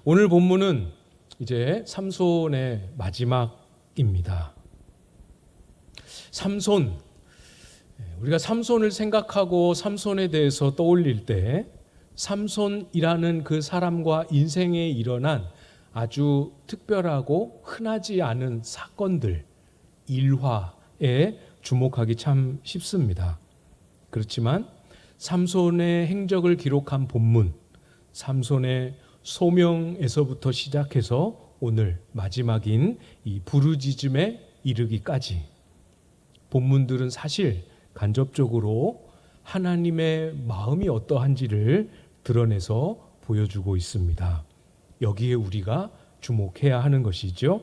오늘 본문은 이제 삼손의 마지막입니다. 삼손, 우리가 삼손을 생각하고 삼손에 대해서 떠올릴 때 삼손이라는 그 사람과 인생에 일어난 아주 특별하고 흔하지 않은 사건들, 일화에 주목하기 참 쉽습니다. 그렇지만 삼손의 행적을 기록한 본문, 삼손의 소명에서부터 시작해서 오늘 마지막인 이 부르짖음에 이르기까지 본문들은 사실 간접적으로 하나님의 마음이 어떠한지를 드러내서 보여주고 있습니다. 여기에 우리가 주목해야 하는 것이죠.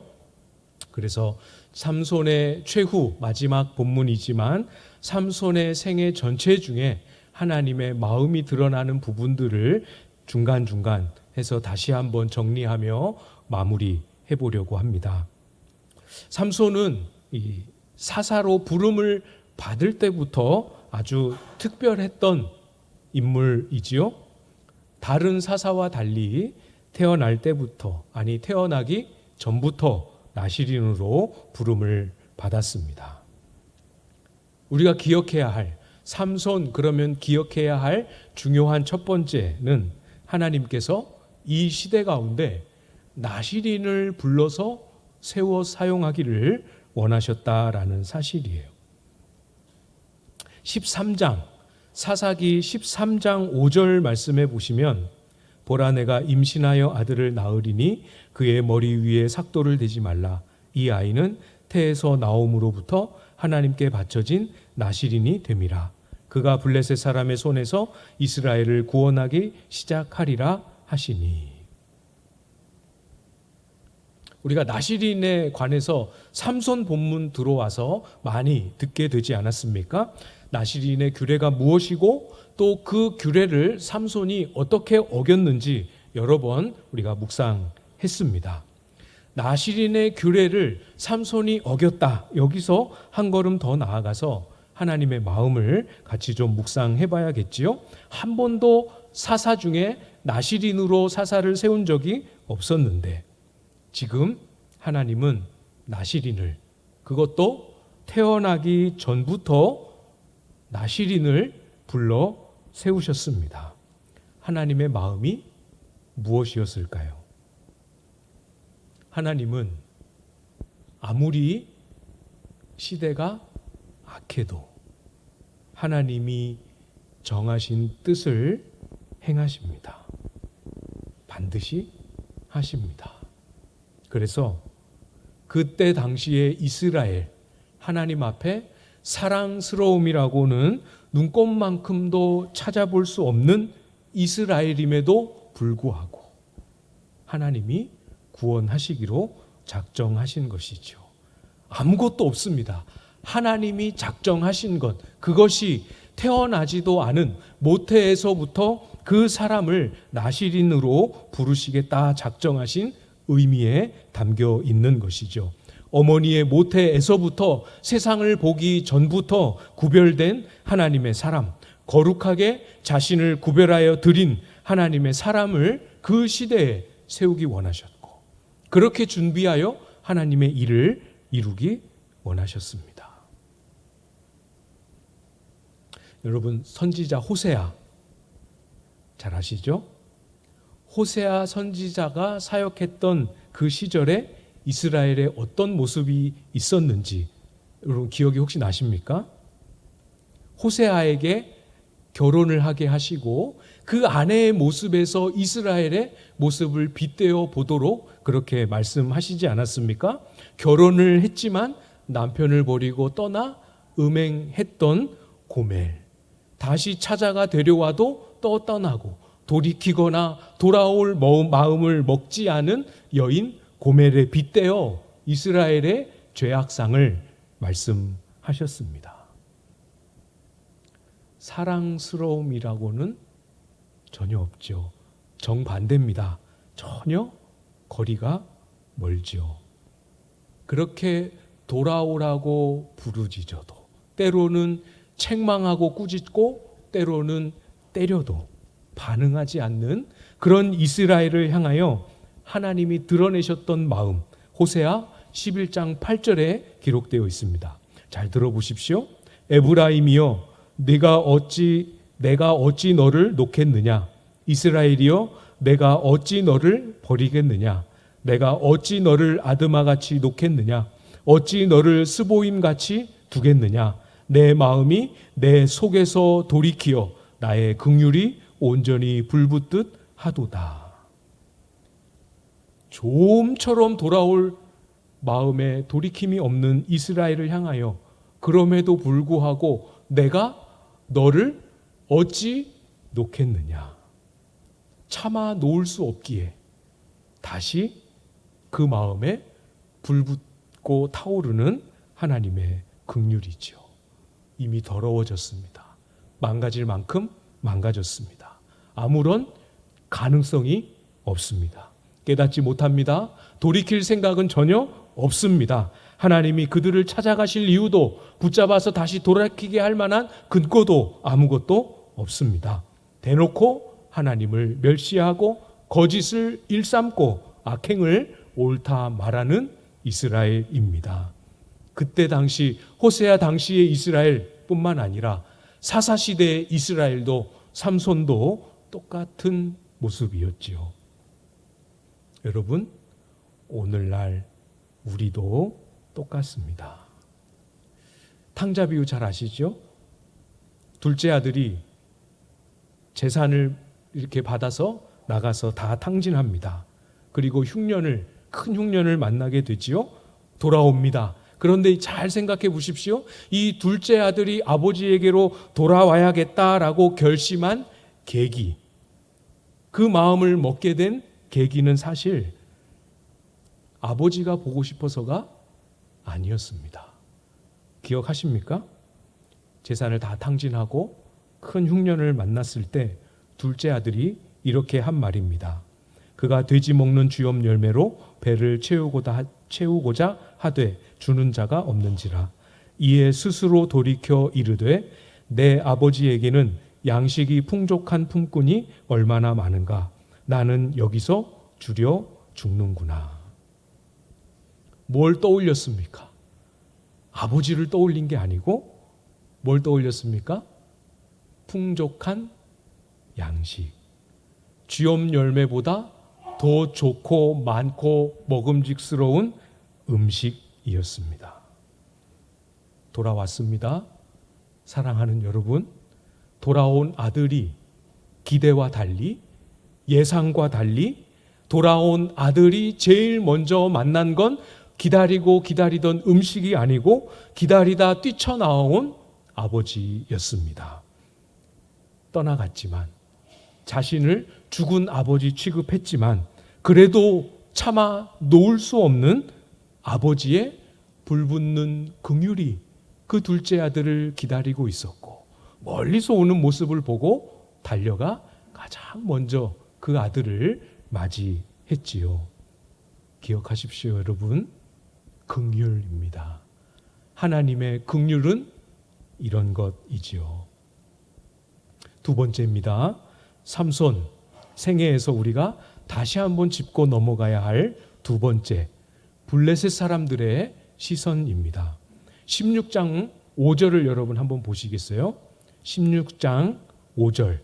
그래서 삼손의 최후 마지막 본문이지만 삼손의 생애 전체 중에 하나님의 마음이 드러나는 부분들을 중간중간 해서 다시 한번 정리하며 마무리해 보려고 합니다. 삼손은 이 사사로 부름을 받을 때부터 아주 특별했던 인물이지요. 다른 사사와 달리 태어날 때부터, 아니 태어나기 전부터 나시린으로 부름을 받았습니다. 우리가 기억해야 할, 삼손 그러면 기억해야 할 중요한 첫 번째는 하나님께서 이 시대 가운데 나시린을 불러서 세워 사용하기를 원하셨다라는 사실이에요. 13장, 사사기 13장 5절 말씀해 보시면 보라 내가 임신하여 아들을 낳으리니 그의 머리 위에 삭도를 대지 말라. 이 아이는 태에서 나옴으로부터 하나님께 바쳐진 나시린이 됨이라. 그가 블레셋 사람의 손에서 이스라엘을 구원하기 시작하리라 하시니. 우리가 나시린에 관해서 삼손 본문 들어와서 많이 듣게 되지 않았습니까? 나시린의 규례가 무엇이고 또 그 규례를 삼손이 어떻게 어겼는지 여러 번 우리가 묵상했습니다. 나시린의 규례를 삼손이 어겼다. 여기서 한 걸음 더 나아가서 하나님의 마음을 같이 좀 묵상해 봐야겠지요. 한 번도 사사 중에 나시린으로 사사를 세운 적이 없었는데 지금 하나님은 나시린을, 그것도 태어나기 전부터 나시린을 불러 세우셨습니다. 하나님의 마음이 무엇이었을까요? 하나님은 아무리 시대가 악해도 하나님이 정하신 뜻을 행하십니다. 반드시 하십니다. 그래서 그때 당시에 이스라엘, 하나님 앞에 사랑스러움이라고는 눈꼽만큼도 찾아볼 수 없는 이스라엘임에도 불구하고 하나님이 구원하시기로 작정하신 것이죠. 아무것도 없습니다. 하나님이 작정하신 것, 그것이 태어나지도 않은 모태에서부터 그 사람을 나시린으로 부르시겠다 작정하신 의미에 담겨 있는 것이죠. 어머니의 모태에서부터 세상을 보기 전부터 구별된 하나님의 사람, 거룩하게 자신을 구별하여 드린 하나님의 사람을 그 시대에 세우기 원하셨고 그렇게 준비하여 하나님의 일을 이루기 원하셨습니다. 여러분, 선지자 호세아 잘 아시죠? 호세아 선지자가 사역했던 그 시절에 이스라엘에 어떤 모습이 있었는지 여러분 기억이 혹시 나십니까? 호세아에게 결혼을 하게 하시고 그 아내의 모습에서 이스라엘의 모습을 빗대어 보도록 그렇게 말씀하시지 않았습니까? 결혼을 했지만 남편을 버리고 떠나 음행했던 고멜, 다시 찾아가 데려와도 또 떠나고 돌이키거나 돌아올 마음을 먹지 않은 여인 고멜에 빗대어 이스라엘의 죄악상을 말씀하셨습니다. 사랑스러움이라고는 전혀 없죠. 정반대입니다. 전혀 거리가 멀죠. 그렇게 돌아오라고 부르짖어도 때로는 책망하고 꾸짖고 때로는 때려도 반응하지 않는 그런 이스라엘을 향하여 하나님이 드러내셨던 마음, 호세아 11장 8절에 기록되어 있습니다. 잘 들어보십시오. 에브라임이여 내가 어찌 너를 놓겠느냐? 이스라엘이여 내가 어찌 너를 버리겠느냐? 내가 어찌 너를 아드마같이 놓겠느냐? 어찌 너를 스보임같이 두겠느냐? 내 마음이 내 속에서 돌이키어 나의 긍휼이 온전히 불붙듯 하도다. 좀처럼 돌아올 마음에 돌이킴이 없는 이스라엘을 향하여 그럼에도 불구하고 내가 너를 어찌 놓겠느냐? 차마 놓을 수 없기에 다시 그 마음에 불붙고 타오르는 하나님의 긍휼이죠. 이미 더러워졌습니다. 망가질 만큼 망가졌습니다. 아무런 가능성이 없습니다. 깨닫지 못합니다. 돌이킬 생각은 전혀 없습니다. 하나님이 그들을 찾아가실 이유도 붙잡아서 다시 돌이키게 할 만한 근거도 아무것도 없습니다. 대놓고 하나님을 멸시하고 거짓을 일삼고 악행을 옳다 말하는 이스라엘입니다. 그때 당시 호세아 당시의 이스라엘뿐만 아니라 사사시대의 이스라엘도 삼손도 똑같은 모습이었지요. 여러분, 오늘날 우리도 똑같습니다. 탕자 비유 잘 아시죠? 둘째 아들이 재산을 이렇게 받아서 나가서 다 탕진합니다. 그리고 큰 흉년을 만나게 되지요. 돌아옵니다. 그런데 잘 생각해 보십시오. 이 둘째 아들이 아버지에게로 돌아와야겠다라고 결심한 계기, 그 마음을 먹게 된 계기는 사실 아버지가 보고 싶어서가 아니었습니다. 기억하십니까? 재산을 다 탕진하고 큰 흉년을 만났을 때 둘째 아들이 이렇게 한 말입니다. 그가 돼지 먹는 주염 열매로 배를 채우고자 하되 주는 자가 없는지라. 이에 스스로 돌이켜 이르되 내 아버지에게는 양식이 풍족한 품꾼이 얼마나 많은가. 나는 여기서 주려 죽는구나. 뭘 떠올렸습니까? 아버지를 떠올린 게 아니고 뭘 떠올렸습니까? 풍족한 양식. 주염 열매보다 더 좋고 많고 먹음직스러운 음식이었습니다. 돌아왔습니다. 사랑하는 여러분, 돌아온 아들이 기대와 달리, 예상과 달리 돌아온 아들이 제일 먼저 만난 건 기다리던 음식이 아니고 기다리다 뛰쳐나온 아버지였습니다. 떠나갔지만, 자신을 죽은 아버지 취급했지만 그래도 차마 놓을 수 없는 아버지의 불붙는 긍휼이 그 둘째 아들을 기다리고 있었고, 멀리서 오는 모습을 보고 달려가 가장 먼저 그 아들을 맞이했지요. 기억하십시오, 여러분. 긍휼입니다. 하나님의 긍휼은 이런 것이지요. 두 번째입니다. 삼손, 생애에서 우리가 다시 한번 짚고 넘어가야 할 두 번째, 블레셋 사람들의 시선입니다. 16장 5절을 여러분 한번 보시겠어요? 16장 5절.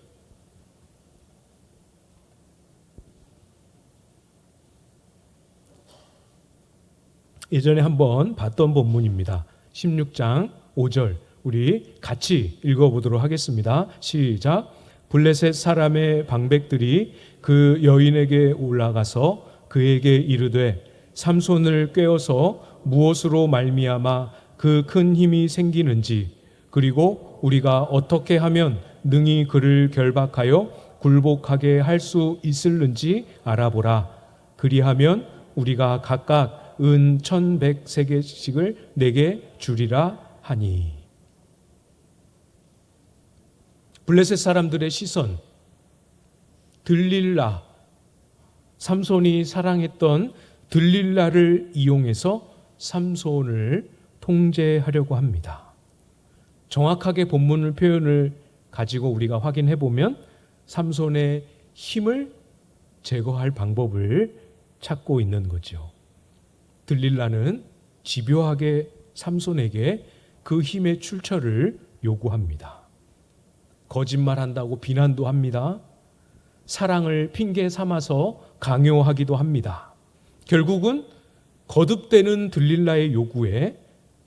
예전에 한번 봤던 본문입니다. 16장 5절 우리 같이 읽어보도록 하겠습니다. 시작. 블레셋 사람의 방백들이 그 여인에게 올라가서 그에게 이르되 삼손을 꾀어서 무엇으로 말미암아 그 큰 힘이 생기는지, 그리고 우리가 어떻게 하면 능히 그를 결박하여 굴복하게 할 수 있을는지 알아보라. 그리하면 우리가 각각 은 1100세겔씩을 내게 주리라 하니. 블레셋 사람들의 시선, 들릴라, 삼손이 사랑했던 들릴라를 이용해서 삼손을 통제하려고 합니다. 정확하게 본문을 표현을 가지고 우리가 확인해 보면 삼손의 힘을 제거할 방법을 찾고 있는 거죠. 들릴라는 집요하게 삼손에게 그 힘의 출처를 요구합니다. 거짓말한다고 비난도 합니다. 사랑을 핑계 삼아서 강요하기도 합니다. 결국은 거듭되는 들릴라의 요구에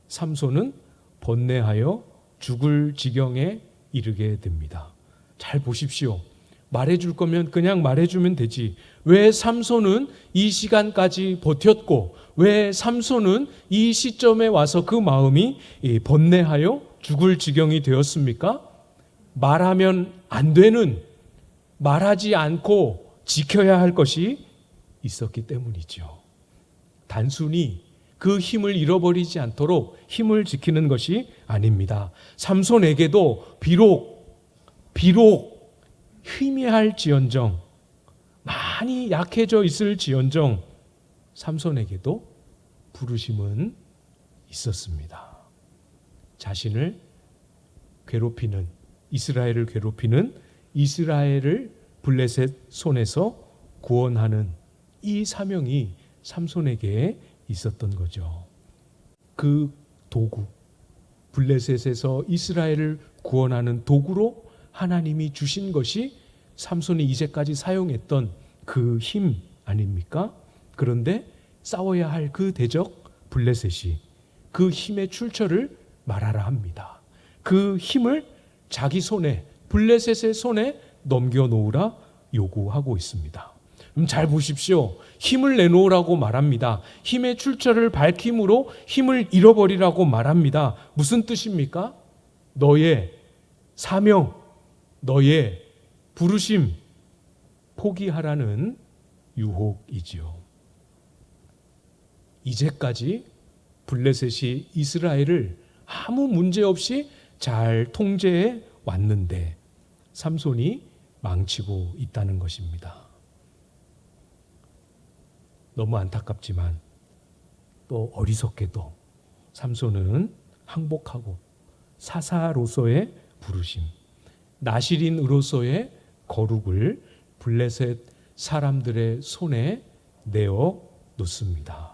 삼손은 번뇌하여 죽을 지경에 이르게 됩니다. 잘 보십시오. 말해줄 거면 그냥 말해주면 되지. 왜 삼손은 이 시간까지 버텼고, 왜 삼손은 이 시점에 와서 그 마음이 번뇌하여 죽을 지경이 되었습니까? 말하면 안 되는, 말하지 않고 지켜야 할 것이 있었기 때문이죠. 단순히 그 힘을 잃어버리지 않도록 힘을 지키는 것이 아닙니다. 삼손에게도 비록 희미할지언정, 많이 약해져 있을지언정 삼손에게도 부르심은 있었습니다. 자신을 괴롭히는, 이스라엘을 괴롭히는, 이스라엘을 블레셋 손에서 구원하는 이 사명이 삼손에게 있었던 거죠. 그 도구, 블레셋에서 이스라엘을 구원하는 도구로 하나님이 주신 것이 삼손이 이제까지 사용했던 그 힘 아닙니까? 그런데 싸워야 할 그 대적 블레셋이 그 힘의 출처를 말하라 합니다. 그 힘을 자기 손에, 블레셋의 손에 넘겨놓으라 요구하고 있습니다. 잘 보십시오. 힘을 내놓으라고 말합니다. 힘의 출처를 밝힘으로 힘을 잃어버리라고 말합니다. 무슨 뜻입니까? 너의 사명, 너의 부르심 포기하라는 유혹이지요. 이제까지 블레셋이 이스라엘을 아무 문제 없이 잘 통제해 왔는데 삼손이 망치고 있다는 것입니다. 너무 안타깝지만 또 어리석게도 삼손은 항복하고 사사로서의 부르심, 나실인으로서의 거룩을 블레셋 사람들의 손에 내어 놓습니다.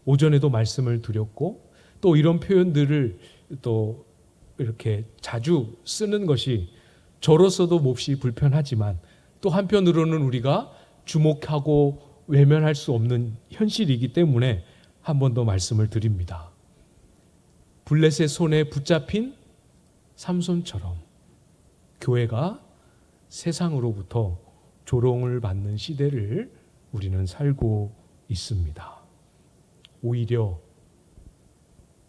오전에도 말씀을 드렸고 또 이런 표현들을 또 이렇게 자주 쓰는 것이 저로서도 몹시 불편하지만 또 한편으로는 우리가 주목하고 외면할 수 없는 현실이기 때문에 한 번 더 말씀을 드립니다. 블레셋 손에 붙잡힌 삼손처럼 교회가 세상으로부터 조롱을 받는 시대를 우리는 살고 있습니다.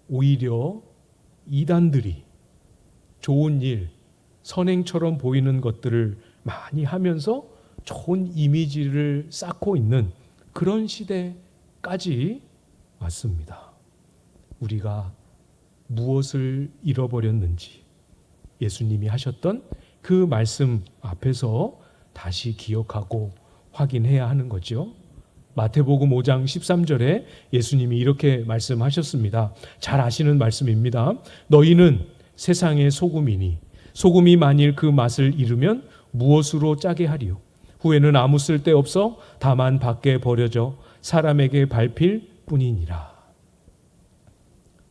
오히려 이단들이 좋은 일, 선행처럼 보이는 것들을 많이 하면서 좋은 이미지를 쌓고 있는 그런 시대까지 왔습니다. 우리가 무엇을 잃어버렸는지 예수님이 하셨던 그 말씀 앞에서 다시 기억하고 확인해야 하는 거죠. 마태복음 5장 13절에 예수님이 이렇게 말씀하셨습니다. 잘 아시는 말씀입니다. 너희는 세상의 소금이니 소금이 만일 그 맛을 잃으면 무엇으로 짜게 하리요? 후에는 아무 쓸데없어 다만 밖에 버려져 사람에게 밟힐 뿐이니라.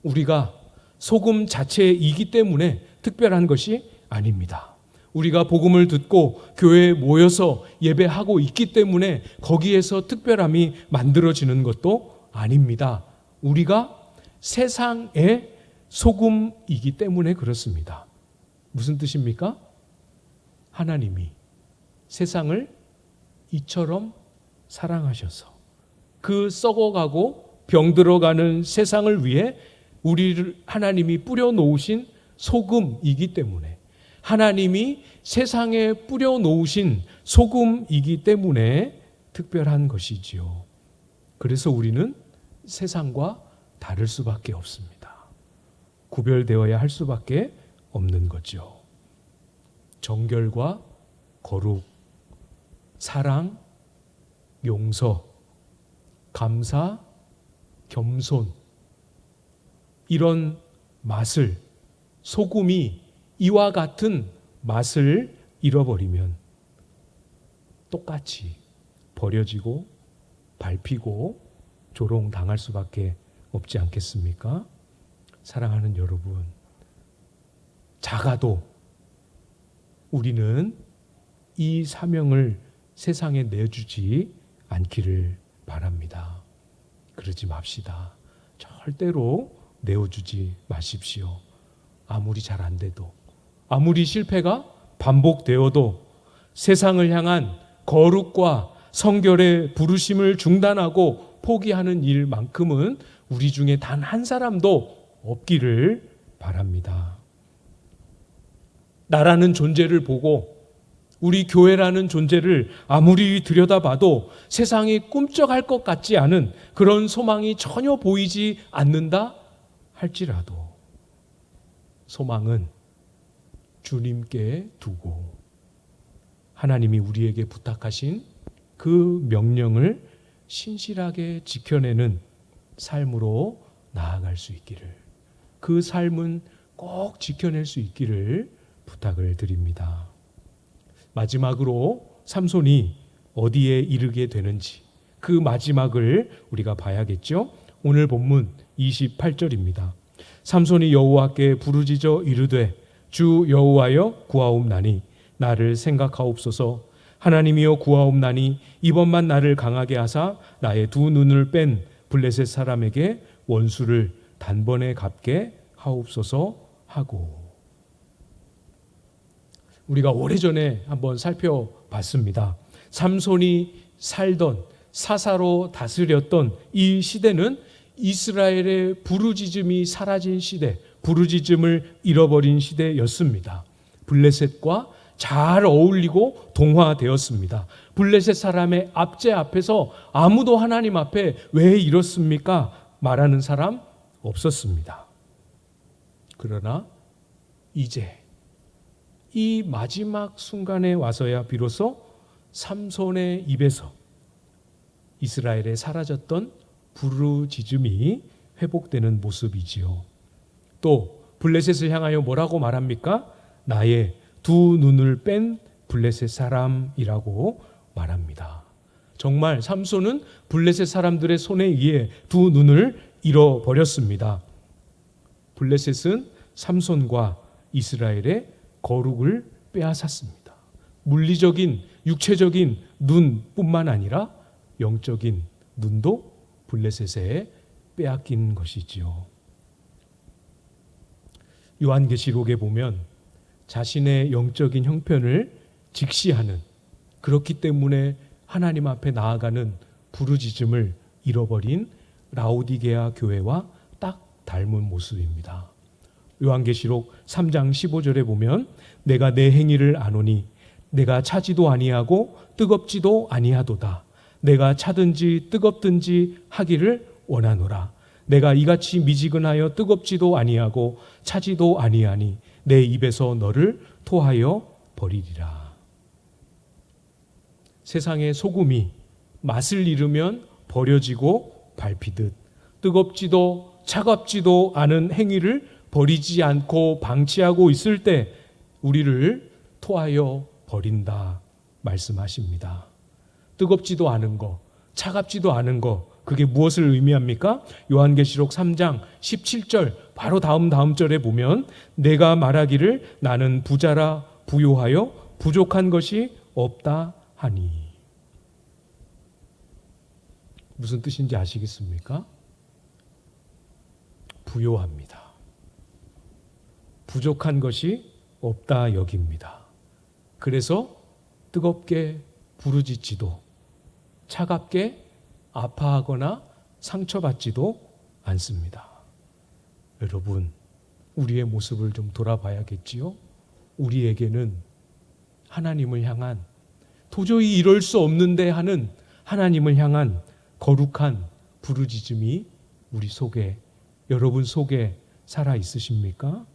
우리가 소금 자체이기 때문에 특별한 것이 아닙니다. 우리가 복음을 듣고 교회에 모여서 예배하고 있기 때문에 거기에서 특별함이 만들어지는 것도 아닙니다. 우리가 세상의 소금이기 때문에 그렇습니다. 무슨 뜻입니까? 하나님이 세상을 이처럼 사랑하셔서 그 썩어가고 병들어가는 세상을 위해 우리를 하나님이 뿌려놓으신 소금이기 때문에, 하나님이 세상에 뿌려놓으신 소금이기 때문에 특별한 것이지요. 그래서 우리는 세상과 다를 수밖에 없습니다. 구별되어야 할 수밖에 없는 거죠. 정결과 거룩, 사랑, 용서, 감사, 겸손, 이런 맛을, 소금이 이와 같은 맛을 잃어버리면 똑같이 버려지고 밟히고 조롱당할 수밖에 없지 않겠습니까? 사랑하는 여러분, 작아도 우리는 이 사명을 세상에 내주지 않기를 바랍니다. 그러지 맙시다. 절대로 내어주지 마십시오. 아무리 잘 안 돼도, 아무리 실패가 반복되어도 세상을 향한 거룩과 성결의 부르심을 중단하고 포기하는 일만큼은 우리 중에 단 한 사람도 없기를 바랍니다. 나라는 존재를 보고 우리 교회라는 존재를 아무리 들여다봐도 세상이 꿈쩍할 것 같지 않은 그런 소망이 전혀 보이지 않는다 할지라도 소망은 주님께 두고 하나님이 우리에게 부탁하신 그 명령을 신실하게 지켜내는 삶으로 나아갈 수 있기를, 그 삶은 꼭 지켜낼 수 있기를 부탁을 드립니다. 마지막으로 삼손이 어디에 이르게 되는지 그 마지막을 우리가 봐야겠죠. 오늘 본문 28절입니다. 삼손이 여호와께 부르짖어 이르되 주 여호와여 구하옵나니 나를 생각하옵소서. 하나님이여 구하옵나니 이번만 나를 강하게 하사 나의 두 눈을 뺀 블레셋 사람에게 원수를 단번에 갚게 하옵소서 하고, 우리가 오래전에 한번 살펴봤습니다. 삼손이 살던 사사로 다스렸던 이 시대는 이스라엘의 부르짖음이 사라진 시대, 부르짖음을 잃어버린 시대였습니다. 블레셋과 잘 어울리고 동화되었습니다. 블레셋 사람의 압제 앞에서 아무도 하나님 앞에 왜 이렇습니까? 말하는 사람 없었습니다. 그러나 이제 이 마지막 순간에 와서야 비로소 삼손의 입에서 이스라엘에 사라졌던 부르짖음이 회복되는 모습이지요. 또 블레셋을 향하여 뭐라고 말합니까? 나의 두 눈을 뺀 블레셋 사람이라고 말합니다. 정말 삼손은 블레셋 사람들의 손에 의해 두 눈을 잃어버렸습니다. 블레셋은 삼손과 이스라엘의 거룩을 빼앗았습니다. 물리적인 육체적인 눈뿐만 아니라 영적인 눈도 블레셋에 빼앗긴 것이지요. 요한계시록에 보면 자신의 영적인 형편을 직시하는, 그렇기 때문에 하나님 앞에 나아가는 부르짖음을 잃어버린 라오디게아 교회와 딱 닮은 모습입니다. 요한계시록 3장 15절에 보면 내가 내 행위를 아노니 내가 차지도 아니하고 뜨겁지도 아니하도다. 내가 차든지 뜨겁든지 하기를 원하노라. 내가 이같이 미지근하여 뜨겁지도 아니하고 차지도 아니하니 내 입에서 너를 토하여 버리리라. 세상의 소금이 맛을 잃으면 버려지고 밟히듯 뜨겁지도 차갑지도 않은 행위를 버리지 않고 방치하고 있을 때 우리를 토하여 버린다 말씀하십니다. 뜨겁지도 않은 거, 차갑지도 않은 거, 그게 무엇을 의미합니까? 요한계시록 3장 17절 바로 다음 절에 보면 내가 말하기를 나는 부자라 부요하여 부족한 것이 없다 하니. 무슨 뜻인지 아시겠습니까? 부요합니다. 부족한 것이 없다 여깁니다. 그래서 뜨겁게 부르짖지도 차갑게 아파하거나 상처받지도 않습니다. 여러분, 우리의 모습을 좀 돌아봐야겠지요? 우리에게는 하나님을 향한, 도저히 이럴 수 없는데 하는 하나님을 향한 거룩한 부르짖음이 우리 속에, 여러분 속에 살아 있으십니까?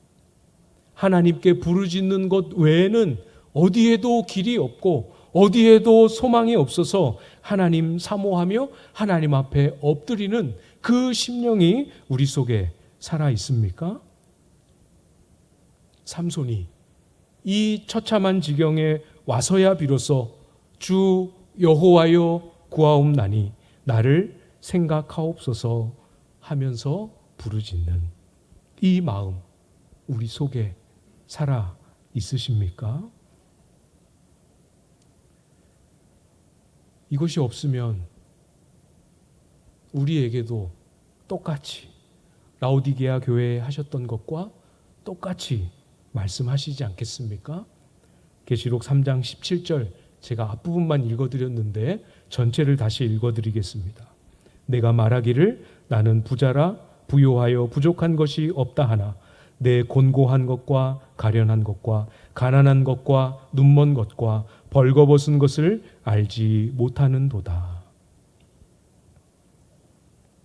하나님께 부르짖는 것 외에는 어디에도 길이 없고 어디에도 소망이 없어서 하나님 사모하며 하나님 앞에 엎드리는 그 심령이 우리 속에 살아 있습니까? 삼손이 이 처참한 지경에 와서야 비로소 주 여호와여 구하옵나니 나를 생각하옵소서 하면서 부르짖는 이 마음 우리 속에 살아 있으십니까? 이것이 없으면 우리에게도 똑같이 라오디게아 교회에 하셨던 것과 똑같이 말씀하시지 않겠습니까? 계시록 3장 17절 제가 앞부분만 읽어드렸는데 전체를 다시 읽어드리겠습니다. 내가 말하기를 나는 부자라 부요하여 부족한 것이 없다 하나 내 곤고한 것과 가련한 것과 가난한 것과 눈먼 것과 벌거벗은 것을 알지 못하는도다.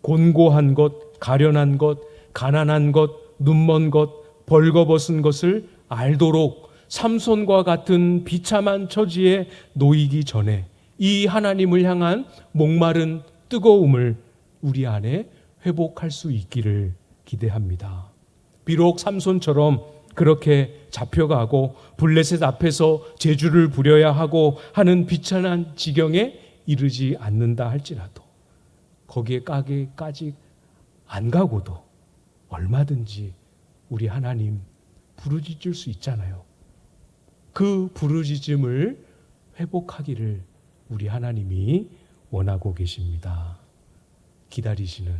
곤고한 것, 가련한 것, 가난한 것, 눈먼 것, 벌거벗은 것을 알도록 삼손과 같은 비참한 처지에 놓이기 전에 이 하나님을 향한 목마른 뜨거움을 우리 안에 회복할 수 있기를 기대합니다. 비록 삼손처럼 그렇게 잡혀가고 블레셋 앞에서 제주를 부려야 하고 하는 비참한 지경에 이르지 않는다 할지라도 거기에까지 안 가고도 얼마든지 우리 하나님 부르짖을 수 있잖아요. 그 부르짖음을 회복하기를 우리 하나님이 원하고 계십니다. 기다리시는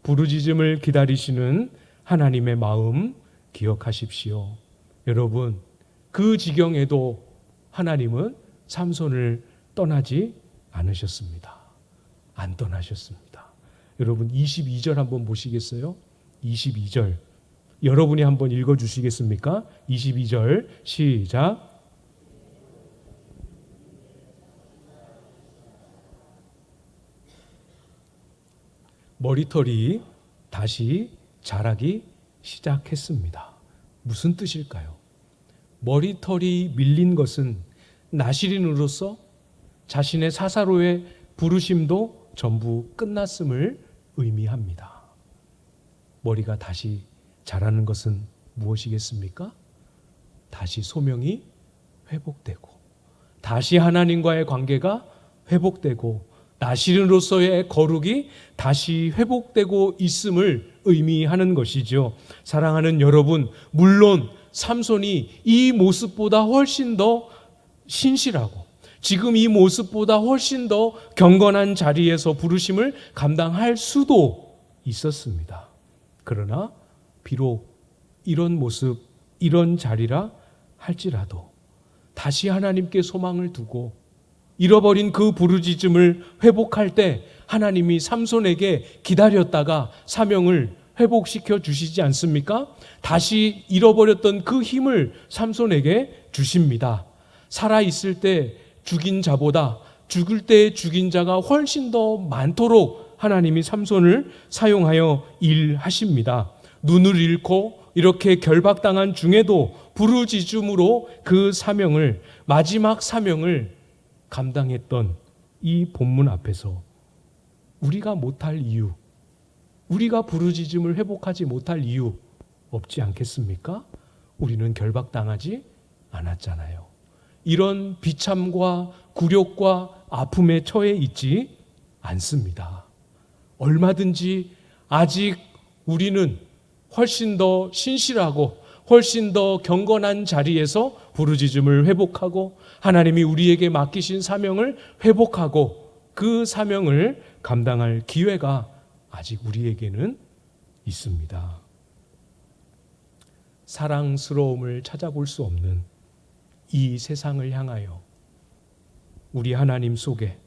부르짖음을 기다리시는 하나님의 마음 기억하십시오. 여러분 그 지경에도 하나님은 삼손을 떠나지 않으셨습니다. 안 떠나셨습니다. 여러분 22절 한번 보시겠어요? 22절 여러분이 한번 읽어주시겠습니까? 22절 시작. 머리털이 다시 자라기 시작했습니다. 무슨 뜻일까요? 머리털이 밀린 것은 나실인으로서 자신의 사사로의 부르심도 전부 끝났음을 의미합니다. 머리가 다시 자라는 것은 무엇이겠습니까? 다시 소명이 회복되고 다시 하나님과의 관계가 회복되고 나실인으로서의 거룩이 다시 회복되고 있음을 의미하는 것이죠. 사랑하는 여러분, 물론 삼손이 이 모습보다 훨씬 더 신실하고 지금 이 모습보다 훨씬 더 경건한 자리에서 부르심을 감당할 수도 있었습니다. 그러나 비록 이런 모습, 이런 자리라 할지라도 다시 하나님께 소망을 두고 잃어버린 그 부르짖음을 회복할 때 하나님이 삼손에게 기다렸다가 사명을 회복시켜 주시지 않습니까? 다시 잃어버렸던 그 힘을 삼손에게 주십니다. 살아있을 때 죽인 자보다 죽을 때 죽인 자가 훨씬 더 많도록 하나님이 삼손을 사용하여 일하십니다. 눈을 잃고 이렇게 결박당한 중에도 부르짖음으로 그 사명을 마지막 사명을 감당했던 이 본문 앞에서 우리가 못할 이유, 우리가 부르짖음을 회복하지 못할 이유 없지 않겠습니까? 우리는 결박당하지 않았잖아요. 이런 비참과 굴욕과 아픔에 처해 있지 않습니다. 얼마든지 아직 우리는 훨씬 더 신실하고 훨씬 더 경건한 자리에서 부르짖음을 회복하고 하나님이 우리에게 맡기신 사명을 회복하고 그 사명을 감당할 기회가 아직 우리에게는 있습니다. 사랑스러움을 찾아볼 수 없는 이 세상을 향하여 우리 하나님 속에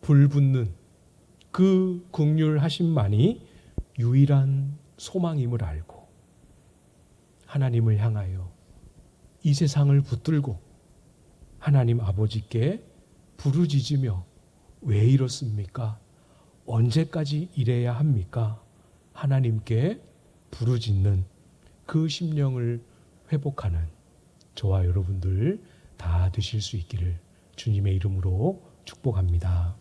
불붙는 그 긍휼하심만이 유일한 소망임을 알고 하나님을 향하여 이 세상을 붙들고 하나님 아버지께 부르짖으며 왜 이렇습니까? 언제까지 이래야 합니까? 하나님께 부르짖는 그 심령을 회복하는 저와 여러분들 다 되실 수 있기를 주님의 이름으로 축복합니다.